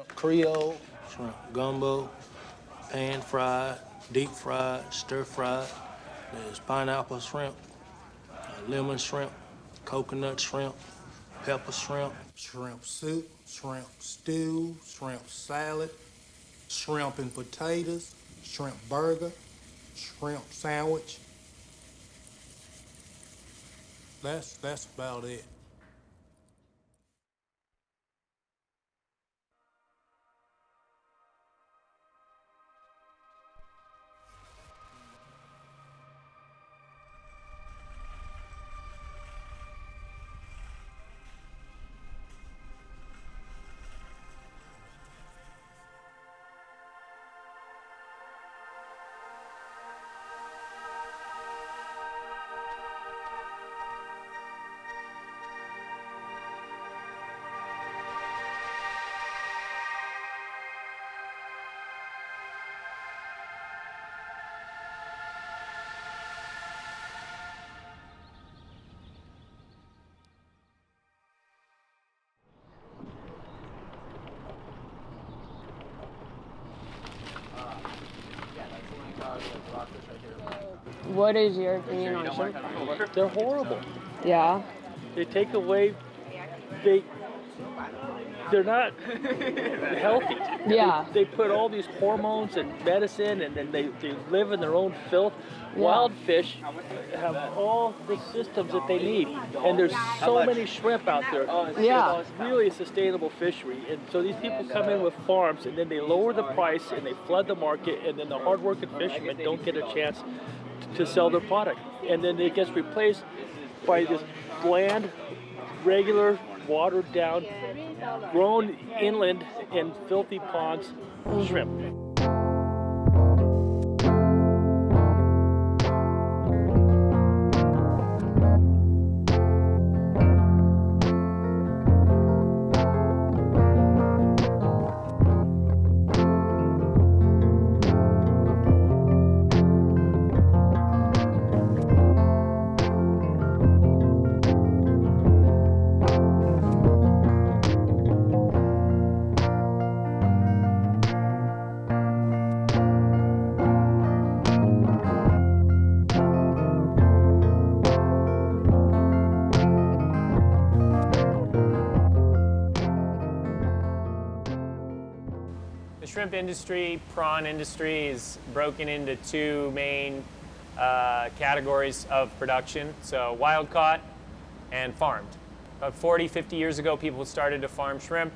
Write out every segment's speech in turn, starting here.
Creole, shrimp gumbo, pan fried, deep fried, stir fried. There's pineapple shrimp, lemon shrimp, coconut shrimp, pepper shrimp, shrimp soup, shrimp stew, shrimp salad, shrimp and potatoes, shrimp burger, shrimp sandwich. That's about it. What is your opinion on shrimp farming? They're horrible. Yeah. They take away, they're not healthy. Yeah. They put all these hormones and medicine, and then they live in their own filth. Yeah. Wild fish have all the systems that they need, and there's so many shrimp out there. Yeah. It's really a sustainable fishery, and so these people come in with farms, and then they lower the price, and they flood the market, and then the hard-working fishermen don't get a chance to sell their product, and then it gets replaced by this bland, regular, watered down, grown inland in filthy ponds shrimp. The shrimp industry, prawn industry, is broken into two main categories of production. So wild caught and farmed. About 40, 50 years ago, people started to farm shrimp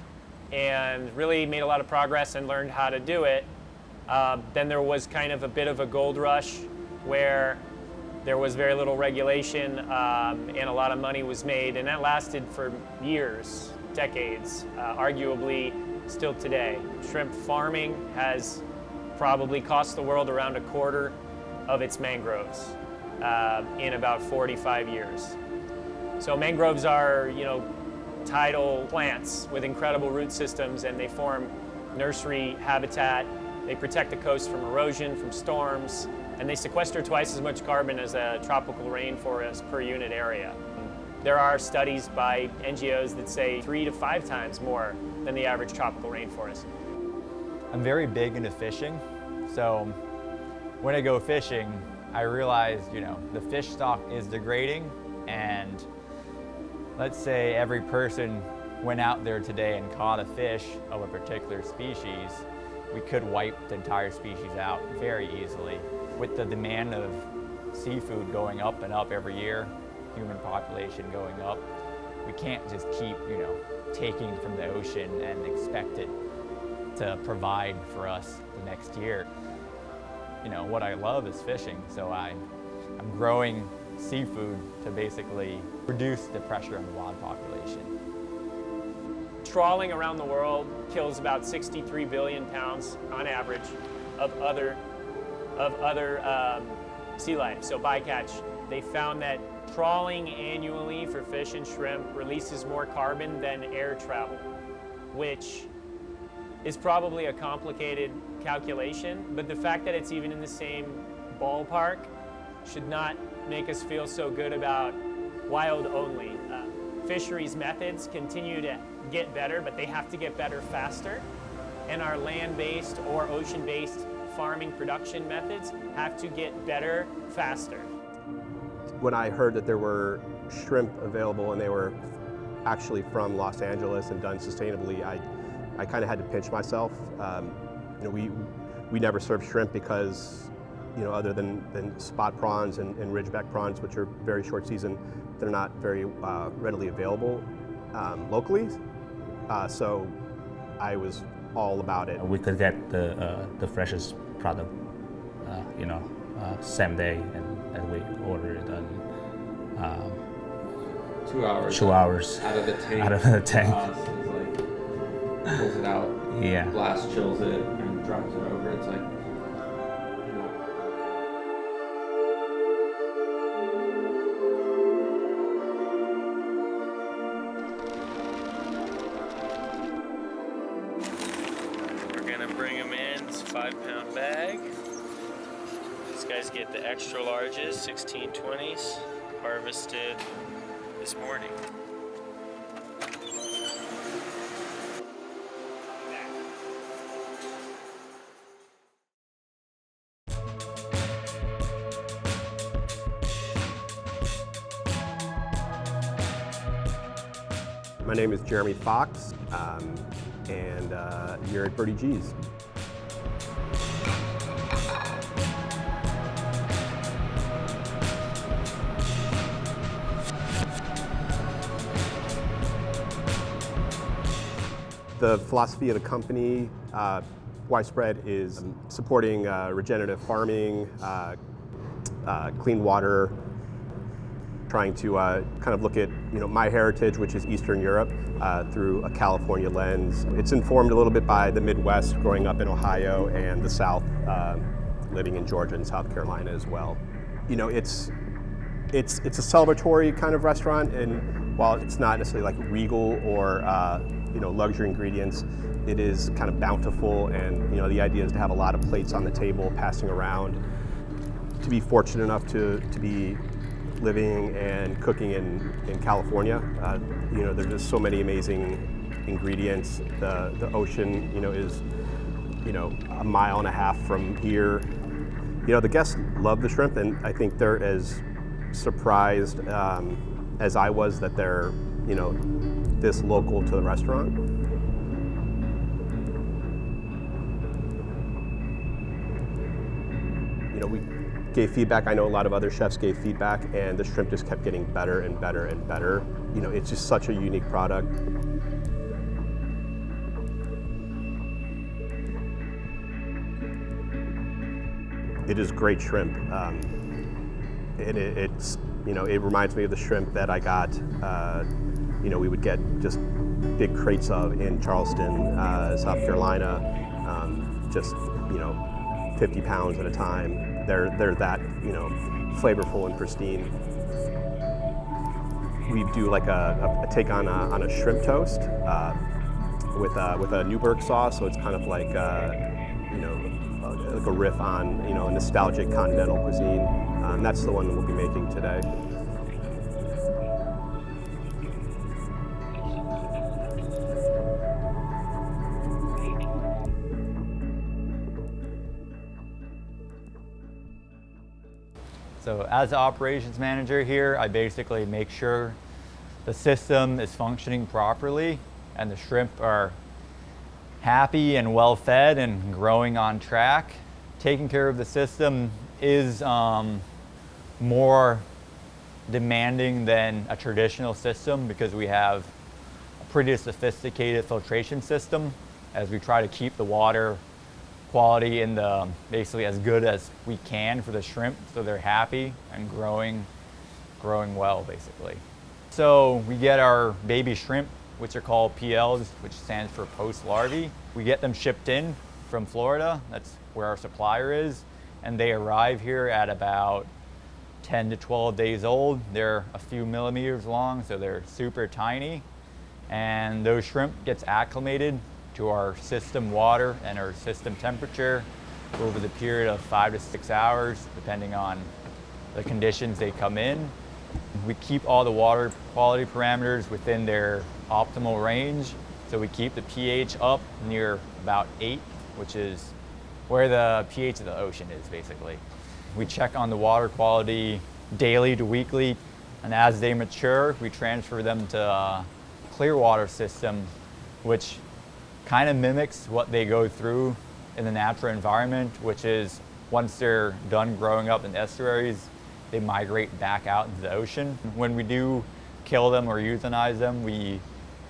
and really made a lot of progress and learned how to do it. Then there was kind of a bit of a gold rush where there was very little regulation and a lot of money was made, and that lasted for years, decades, arguably still today. Shrimp farming has probably cost the world around a quarter of its mangroves in about 45 years. So mangroves are, tidal plants with incredible root systems, and they form nursery habitat. They protect the coast from erosion, from storms, and they sequester twice as much carbon as a tropical rainforest per unit area. There are studies by NGOs that say 3 to 5 times more than the average tropical rainforest. I'm very big into fishing, so when I go fishing, I realize, the fish stock is degrading, and let's say every person went out there today and caught a fish of a particular species, we could wipe the entire species out very easily. With the demand of seafood going up and up every year, human population going up, we can't just keep, taking from the ocean and expect it to provide for us the next year. What I love is fishing, so I'm growing seafood to basically reduce the pressure on the wild population. Trawling around the world kills about 63 billion pounds on average of other sea life, so bycatch. They found that trawling annually for fish and shrimp releases more carbon than air travel, which is probably a complicated calculation, but the fact that it's even in the same ballpark should not make us feel so good about wild only. Fisheries methods continue to get better, but they have to get better faster. and our land-based or ocean-based farming production methods have to get better faster. When I heard that there were shrimp available and they were actually from Los Angeles and done sustainably, I kind of had to pinch myself. We never serve shrimp because, other than spot prawns and ridgeback prawns, which are very short season, they're not very readily available locally. So I was all about it. We could get the freshest product, same day, and we order it on 2 hours. 2 hours out of the tank. Out of the tank. It's like pulls it out. Yeah. Blast chills it and drops it over. It's like. We're gonna bring them in. It's a 5-pound bag. These guys get the extra larges, 1620s, harvested this morning. My name is Jeremy Fox, and you're at Birdie G's. The philosophy of the company, widespread, is supporting regenerative farming, clean water, trying to kind of look at my heritage, which is Eastern Europe, through a California lens. It's informed a little bit by the Midwest, growing up in Ohio, and the South, living in Georgia and South Carolina as well. It's a celebratory kind of restaurant, and while it's not necessarily like regal or luxury ingredients, it is kind of bountiful, and the idea is to have a lot of plates on the table passing around. To be fortunate enough to be living and cooking in California, there's just so many amazing ingredients. The ocean, is, a mile and a half from here. The guests love the shrimp, and I think they're as surprised as I was that they're, this local to the restaurant. We gave feedback. I know a lot of other chefs gave feedback, and the shrimp just kept getting better and better and better. It's just such a unique product. It is great shrimp. It's it reminds me of the shrimp that I got. We would get just big crates of in Charleston, South Carolina, just 50 pounds at a time. They're that flavorful and pristine. We do like a take on a shrimp toast with a Newburgh sauce, so it's kind of like like a riff on a nostalgic continental cuisine. That's the one that we'll be making today. So as the operations manager here, I basically make sure the system is functioning properly and the shrimp are happy and well fed and growing on track. Taking care of the system is more demanding than a traditional system because we have a pretty sophisticated filtration system as we try to keep the water quality in the basically as good as we can for the shrimp, so they're happy and growing well basically. So we get our baby shrimp, which are called PLs, which stands for post larvae. We get them shipped in from Florida. That's where our supplier is, and they arrive here at about 10 to 12 days old. They're a few millimeters long, so they're super tiny, and those shrimp gets acclimated to our system water and our system temperature over the period of 5 to 6 hours, depending on the conditions they come in. We keep all the water quality parameters within their optimal range, So we keep the pH up near about 8, which is where the pH of the ocean is, basically. We check on the water quality daily to weekly, and as they mature, we transfer them to a clear water system, which kind of mimics what they go through in the natural environment, which is once they're done growing up in estuaries, they migrate back out into the ocean. When we do kill them or euthanize them, we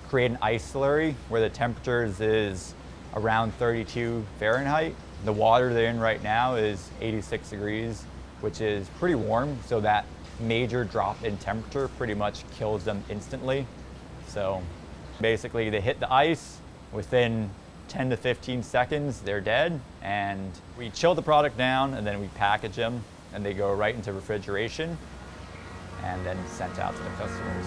create an ice slurry where the temperatures is around 32 Fahrenheit. The water they're in right now is 86 degrees, which is pretty warm, so that major drop in temperature pretty much kills them instantly. So basically they hit the ice, within 10 to 15 seconds they're dead, and we chill the product down and then we package them and they go right into refrigeration and then sent out to the customers.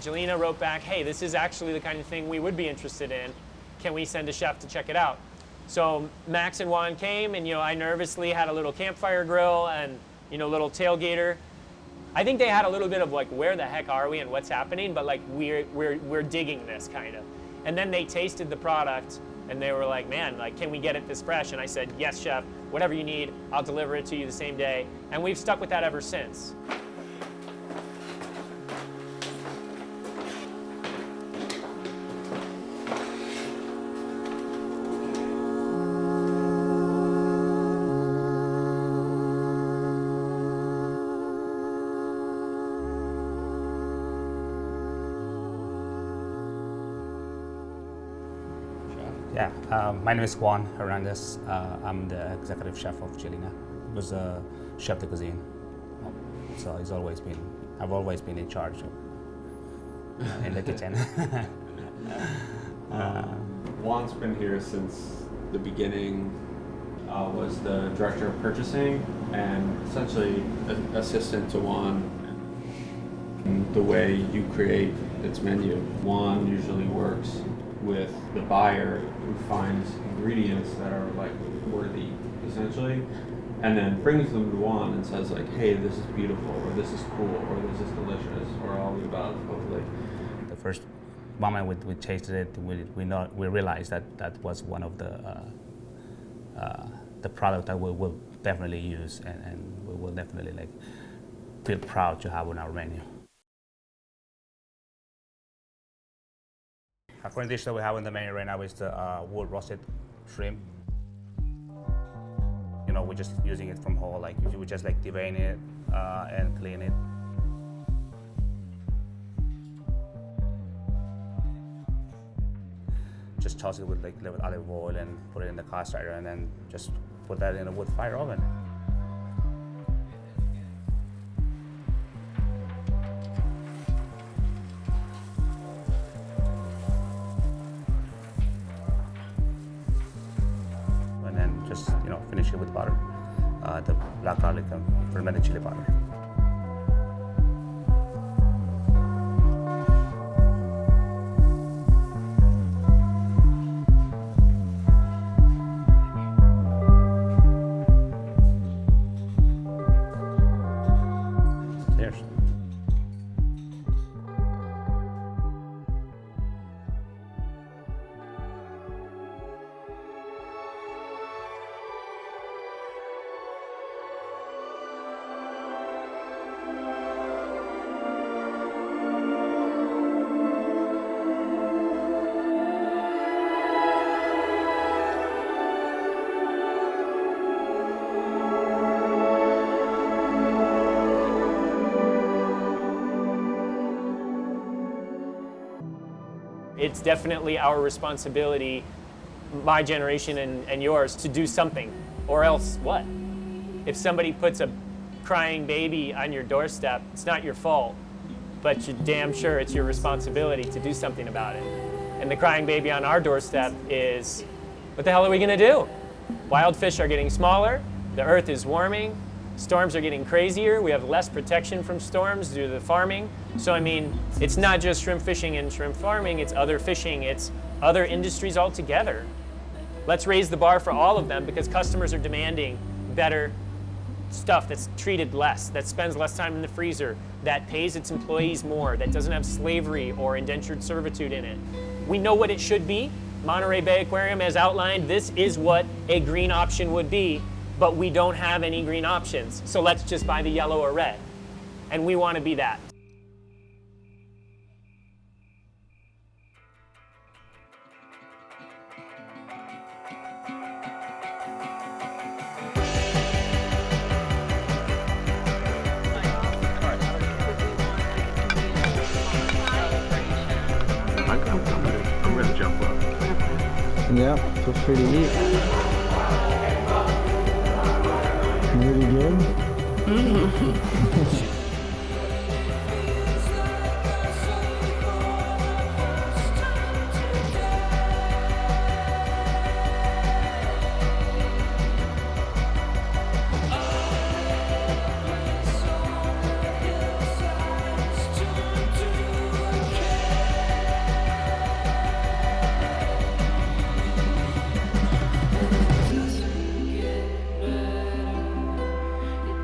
Jelena wrote back, hey, this is actually the kind of thing we would be interested in. Can we send a chef to check it out? So Max and Juan came, and I nervously had a little campfire grill and little tailgater. I think they had a little bit of like, where the heck are we and what's happening, but like we're digging this kind of. And then they tasted the product and they were like, man, like, can we get it this fresh? And I said, yes, chef, whatever you need, I'll deliver it to you the same day. And we've stuck with that ever since. Yeah, my name is Juan Hernandez. I'm the executive chef of Jelena. I was a chef de cuisine, so I've always been in charge of, in the kitchen. Juan's been here since the beginning. Was the director of purchasing and essentially assistant to Juan. And the way you create its menu, Juan usually works with the buyer who finds ingredients that are like worthy, essentially, and then brings them to Juan and says like, hey, this is beautiful, or this is cool, or this is delicious, or all the above, hopefully. The first moment we tasted it, we realized that was one of the product that we will definitely use, and we will definitely like feel proud to have on our menu. A current dish that we have on the menu right now is the wood roasted shrimp. We're just using it from whole, like we just like devein it and clean it. Just toss it with like little olive oil and put it in the cast iron, and then just put that in a wood fire oven. Just finish it with butter, the black garlic and fermented chili powder. Cheers. It's definitely our responsibility, my generation and yours, to do something, or else what? If somebody puts a crying baby on your doorstep, it's not your fault, but you're damn sure it's your responsibility to do something about it. And the crying baby on our doorstep is, what the hell are we gonna do? Wild fish are getting smaller, the earth is warming, storms are getting crazier, we have less protection from storms due to the farming. So I mean, it's not just shrimp fishing and shrimp farming, it's other fishing, it's other industries altogether. Let's raise the bar for all of them because customers are demanding better stuff that's treated less, that spends less time in the freezer, that pays its employees more, that doesn't have slavery or indentured servitude in it. We know what it should be. Monterey Bay Aquarium has outlined this is what a green option would be, but we don't have any green options. So let's just buy the yellow or red. And we want to be that. I'm gonna jump up. Yeah, feel free to eat. Really good?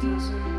Doesn't